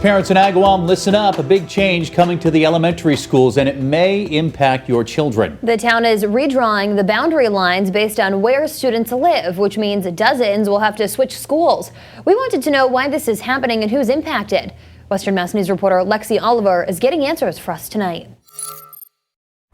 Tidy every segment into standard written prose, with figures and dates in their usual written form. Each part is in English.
Parents in Agawam, listen up. A big change coming to the elementary schools, and it may impact your children. The town is redrawing the boundary lines based on where students live, which means dozens will have to switch schools. We wanted to know why this is happening and who's impacted. Western Mass News reporter Lexi Oliver is getting answers for us tonight.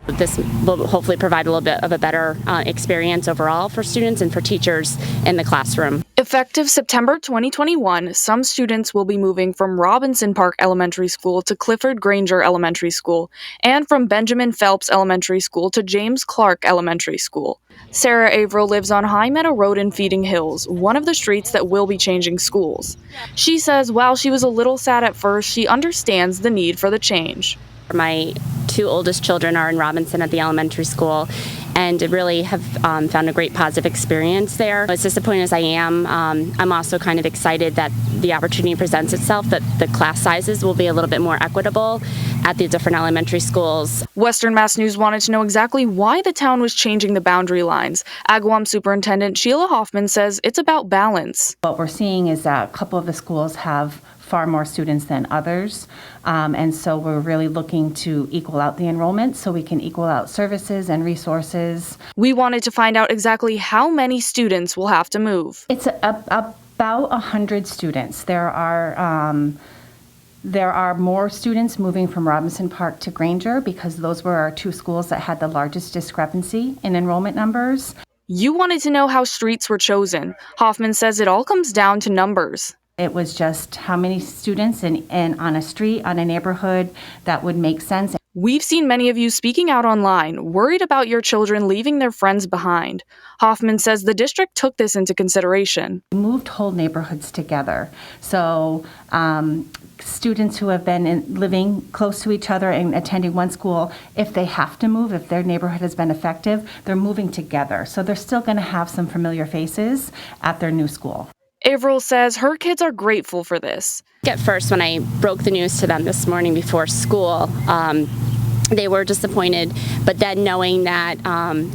This will hopefully provide a little bit of a better experience overall for students and for teachers in the classroom. Effective September 2021, some students will be moving from Robinson Park Elementary School to Clifford Granger Elementary School and from Benjamin Phelps Elementary School to James Clark Elementary School. Sarah Averill lives on High Meadow Road in Feeding Hills, one of the streets that will be changing schools. She says while she was a little sad at first, she understands the need for the change. My two oldest children are in Robinson at the elementary school and really have found a great positive experience there. As disappointed as I am, I'm also kind of excited that the opportunity presents itself, that the class sizes will be a little bit more equitable at the different elementary schools. Western Mass News wanted to know exactly why the town was changing the boundary lines. Agawam Superintendent Sheila Hoffman says it's about balance. What we're seeing is that a couple of the schools have far more students than others, and so we're really looking to equal out the enrollment so we can equal out services and resources. We wanted to find out exactly how many students will have to move. It's about 100 students. There are more students moving from Robinson Park to Granger because those were our two schools that had the largest discrepancy in enrollment numbers. You wanted to know how streets were chosen. Hoffman says it all comes down to numbers. It was just how many students and on a street, on a neighborhood that would make sense. We've seen many of you speaking out online, worried about your children leaving their friends behind. Hoffman says the district took this into consideration. We moved whole neighborhoods together. So students who have been living close to each other and attending one school, if they have to move, if their neighborhood has been effective, they're moving together. So they're still going to have some familiar faces at their new school. Averill says her kids are grateful for this. At first, when I broke the news to them this morning before school, they were disappointed, but then knowing that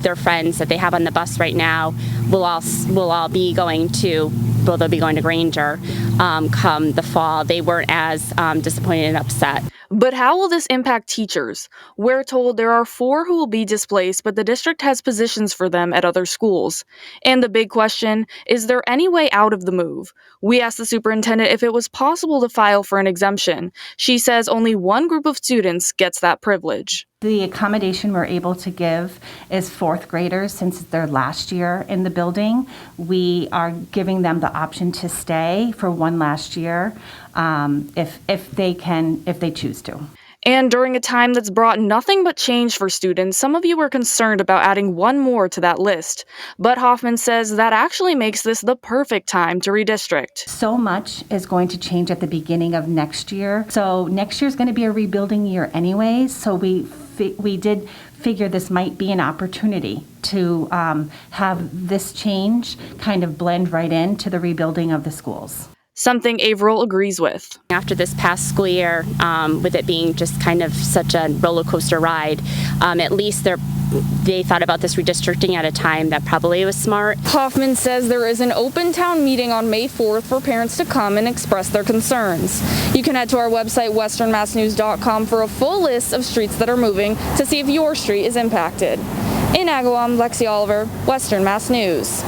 their friends that they have on the bus right now will all be going to, well, they'll be going to Granger come the fall, they weren't as disappointed and upset. But how will this impact teachers? We're told there are 4 who will be displaced, but the district has positions for them at other schools. And the big question, is there any way out of the move? We asked the superintendent if it was possible to file for an exemption. She says only one group of students gets that privilege. The accommodation we're able to give is 4th graders since it's their last year in the building. We are giving them the option to stay for one last year if they choose to. And during a time that's brought nothing but change for students, some of you were concerned about adding one more to that list. But Hoffman says that actually makes this the perfect time to redistrict. So much is going to change at the beginning of next year. So next year is going to be a rebuilding year anyways. So we did figure this might be an opportunity to have this change kind of blend right into the rebuilding of the schools. Something Averill agrees with. After this past school year, with it being just kind of such a roller coaster ride, at least they thought about this redistricting at a time that probably was smart. Hoffman says there is an open town meeting on May 4th for parents to come and express their concerns. You can head to our website, westernmassnews.com, for a full list of streets that are moving to see if your street is impacted. In Agawam, Lexi Oliver, Western Mass News.